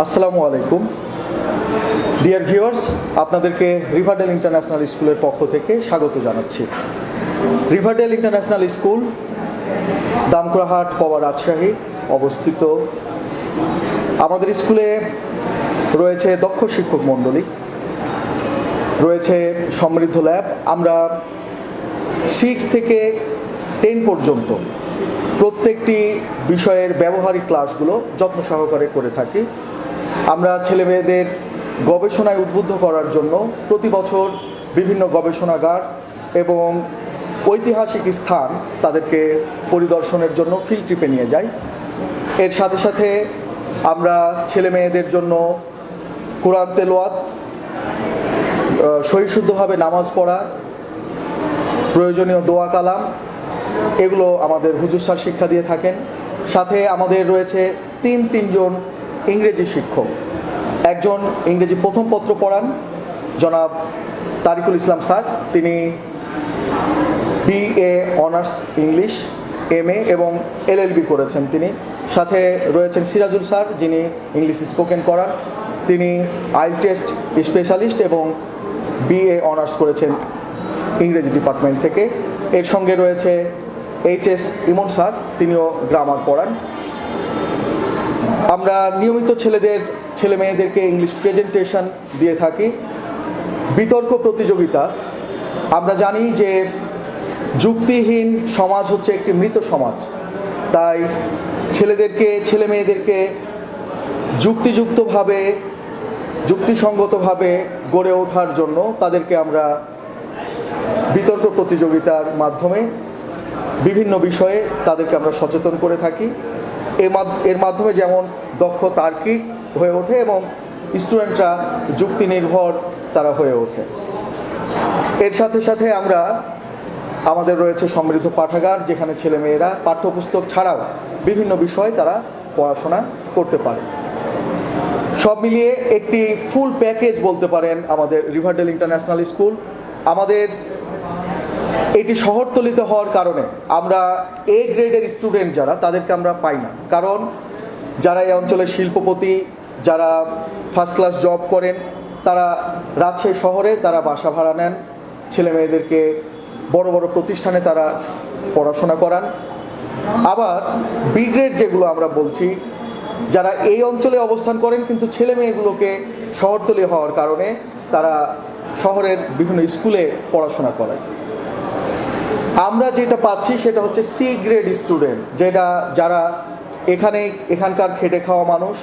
আসসালামু আলাইকুম dear viewers, আপনাদেরকে রিভারডেল ইন্টারন্যাশনাল স্কুলের পক্ষ থেকে স্বাগত জানাচ্ছি। রিভারডেল ইন্টারন্যাশনাল স্কুল দামকুড়াহাট পবা রাজশাহী অবস্থিত। আমাদের স্কুলে রয়েছে দক্ষ শিক্ষক মণ্ডলী, রয়েছে সমৃদ্ধ ল্যাব। আমরা 6 থেকে 10 পর্যন্ত প্রত্যেকটি বিষয়ের ব্যবহারিক ক্লাসগুলো যত্ন সহকারে করে থাকি। আমরা ছেলেমেয়েদের গবেষণায় উদ্বুদ্ধ করার জন্য প্রতি বছর বিভিন্ন গবেষণাগার এবং ঐতিহাসিক স্থান তাদেরকে পরিদর্শনের জন্য ফিল্ড ট্রিপে নিয়ে যাই। এর সাথে সাথে আমরা ছেলেমেয়েদের জন্য কোরআন তেলাওয়াত, সহিশুদ্ধভাবে নামাজ পড়া, প্রয়োজনীয় দোয়া কালাম, এগুলো আমাদের হুজুর স্যার শিক্ষা দিয়ে থাকেন। সাথে আমাদের রয়েছে তিনজন ইংরেজি শিক্ষক। একজন ইংরেজি প্রথম পত্র পড়ান জনাব তারিকুল ইসলাম স্যার, তিনি BA অনার্স ইংলিশ, MA এবং LLB করেছেন তিনি। সাথে রয়েছেন সিরাজুল স্যার, যিনি ইংলিশ স্পোকেন করান, তিনি IELTS স্পেশালিস্ট এবং BA অনার্স করেছেন ইংরেজি ডিপার্টমেন্ট থেকে। এর সঙ্গে রয়েছে HS ইমন স্যার, তিনিও গ্রামার পড়ান। আমরা নিয়মিত ছেলে মেয়েদেরকে ইংলিশ প্রেজেন্টেশন দিয়ে থাকি। বিতর্ক প্রতিযোগিতা, আমরা জানি যে যুক্তিহীন সমাজ হচ্ছে একটি মৃত সমাজ, তাই ছেলে মেয়েদেরকে যুক্তিসঙ্গতভাবে গড়ে ওঠার জন্য তাদেরকে আমরা বিতর্ক প্রতিযোগিতার মাধ্যমে বিভিন্ন বিষয়ে তাদেরকে আমরা সচেতন করে থাকি। এর মাধ্যমে যেমন দক্ষ তার্কিক হয়ে ওঠে এবং স্টুডেন্টরা যুক্তি নির্ভর তারা হয়ে ওঠে। এর সাথে সাথে আমাদের রয়েছে সমৃদ্ধ পাঠাগার, যেখানে ছেলেমেয়েরা পাঠ্যপুস্তক ছাড়াও বিভিন্ন বিষয় তারা পড়াশোনা করতে পারে। সব মিলিয়ে একটি ফুল প্যাকেজ বলতে পারেন আমাদের রিভারডেল ইন্টারন্যাশনাল স্কুল। আমাদের এটি শহরতলিতে হওয়ার কারণে আমরা A গ্রেডের স্টুডেন্ট যারা, তাদেরকে আমরা পাই না। কারণ যারা এই অঞ্চলের শিল্পপতি, যারা ফার্স্ট ক্লাস জব করেন, তারা রাজশাহী শহরে তারা বাসা ভাড়া নেন, ছেলে মেয়েদেরকে বড় বড় প্রতিষ্ঠানে তারা পড়াশোনা করান। আবার B গ্রেড যেগুলো আমরা বলছি, যারা এই অঞ্চলে অবস্থান করেন কিন্তু ছেলে মেয়েগুলোকে শহরতলি হওয়ার কারণে তারা শহরের বিভিন্ন স্কুলে পড়াশোনা করেন। আমরা যেটা পাচ্ছি সেটা হচ্ছে C গ্রেড স্টুডেন্ট, যারা এখানকার খেটে খাওয়া মানুষ,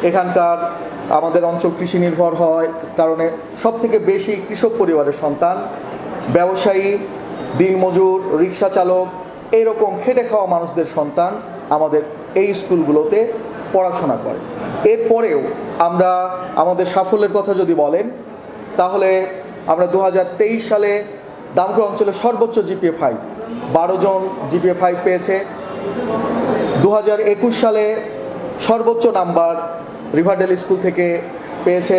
এখানকার আমাদের অঞ্চল কৃষি নির্ভর হয় কারণে সব থেকে বেশি কৃষক পরিবারের সন্তান, ব্যবসায়ী, দিনমজুর, রিক্সা চালক, এরকম খেটে খাওয়া মানুষদের সন্তান আমাদের এই স্কুলগুলোতে পড়াশোনা করে। এরপরেও আমরা আমাদের সাফল্যের কথা যদি বলেন, তাহলে আমরা 2023 সালে দামকুড়া অঞ্চলের সর্বোচ্চ GPA 5, 12 জন GPA 5 পেয়েছে। 2021 সালে সর্বোচ্চ নাম্বার রিভারডেল স্কুল থেকে পেয়েছে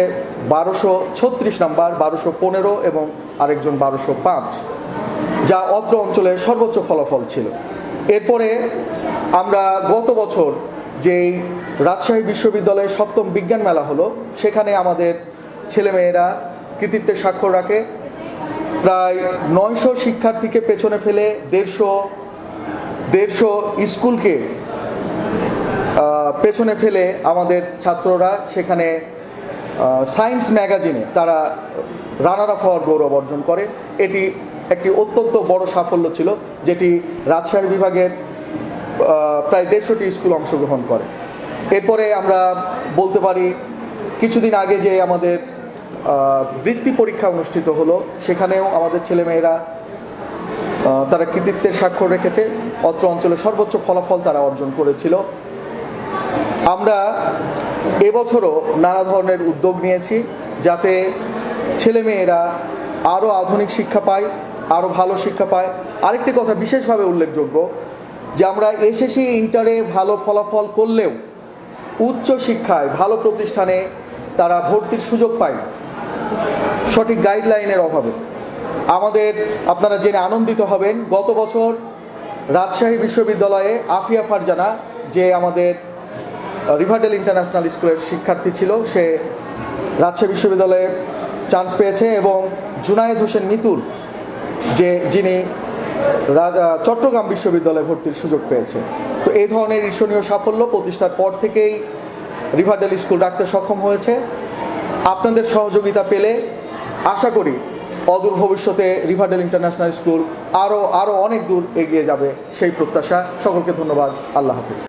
1236 নাম্বার, 1215 এবং আরেকজন 1205, যা অত্র অঞ্চলের সর্বোচ্চ ফলাফল ছিল। এরপরে আমরা গত বছর যেই রাজশাহী বিশ্ববিদ্যালয়ে 7ম বিজ্ঞান মেলা হলো, সেখানে আমাদের ছেলেমেয়েরা কৃতিত্বের স্বাক্ষর রাখে। প্রায় 900 শিক্ষার্থীকে পেছনে ফেলে 150 স্কুলকে পেছনে ফেলে আমাদের ছাত্ররা সেখানে সায়েন্স ম্যাগাজিনে তারা রানার আপ হওয়ার গৌরব অর্জন করে। এটি একটি অত্যন্ত বড় সাফল্য ছিল, যেটি রাজশাহী বিভাগের প্রায় 150টি স্কুল অংশগ্রহণ করে। এরপরে আমরা বলতে পারি কিছুদিন আগে যে আমাদের বৃত্তি পরীক্ষা অনুষ্ঠিত হলো, সেখানেও আমাদের ছেলেমেয়েরা তারা কৃতিত্বের স্বাক্ষর রেখেছে, অত্র অঞ্চলের সর্বোচ্চ ফলাফল তারা অর্জন করেছিল। আমরা এবছরও নানা ধরনের উদ্যোগ নিয়েছি যাতে ছেলেমেয়েরা আরও আধুনিক শিক্ষা পায়, আরও ভালো শিক্ষা পায়। আরেকটি কথা বিশেষভাবে উল্লেখযোগ্য যে আমরা SSC ইন্টারে ভালো ফলাফল করলেও উচ্চ শিক্ষায় ভালো প্রতিষ্ঠানে তারা ভর্তির সুযোগ পায় না, সঠিক গাইডলাইনের অভাবে। আপনারা জেনে আনন্দিত হবেন, গত বছর রাজশাহী বিশ্ববিদ্যালয়ে আফিয়া ফারজানা, যে আমাদের রিভারডেল ইন্টারন্যাশনাল স্কুলের শিক্ষার্থী ছিল, সে রাজশাহী বিশ্ববিদ্যালয়ে চান্স পেয়েছে, এবং জুনায়েদ হোসেন মিতুল যিনি চট্টগ্রাম বিশ্ববিদ্যালয়ে ভর্তির সুযোগ পেয়েছে। তো এই ধরনের ঈর্ষণীয় সাফল্য প্রতিষ্ঠার পর থেকেই রিভারডেল স্কুল রাখতে সক্ষম হয়েছে। আপনাদের সহযোগিতা পেলে আশা করি অদূর ভবিষ্যতে রিভারডেল ইন্টারন্যাশনাল স্কুল আরও অনেক দূর এগিয়ে যাবে, সেই প্রত্যাশা। সকলকে ধন্যবাদ। আল্লাহ হাফিজ।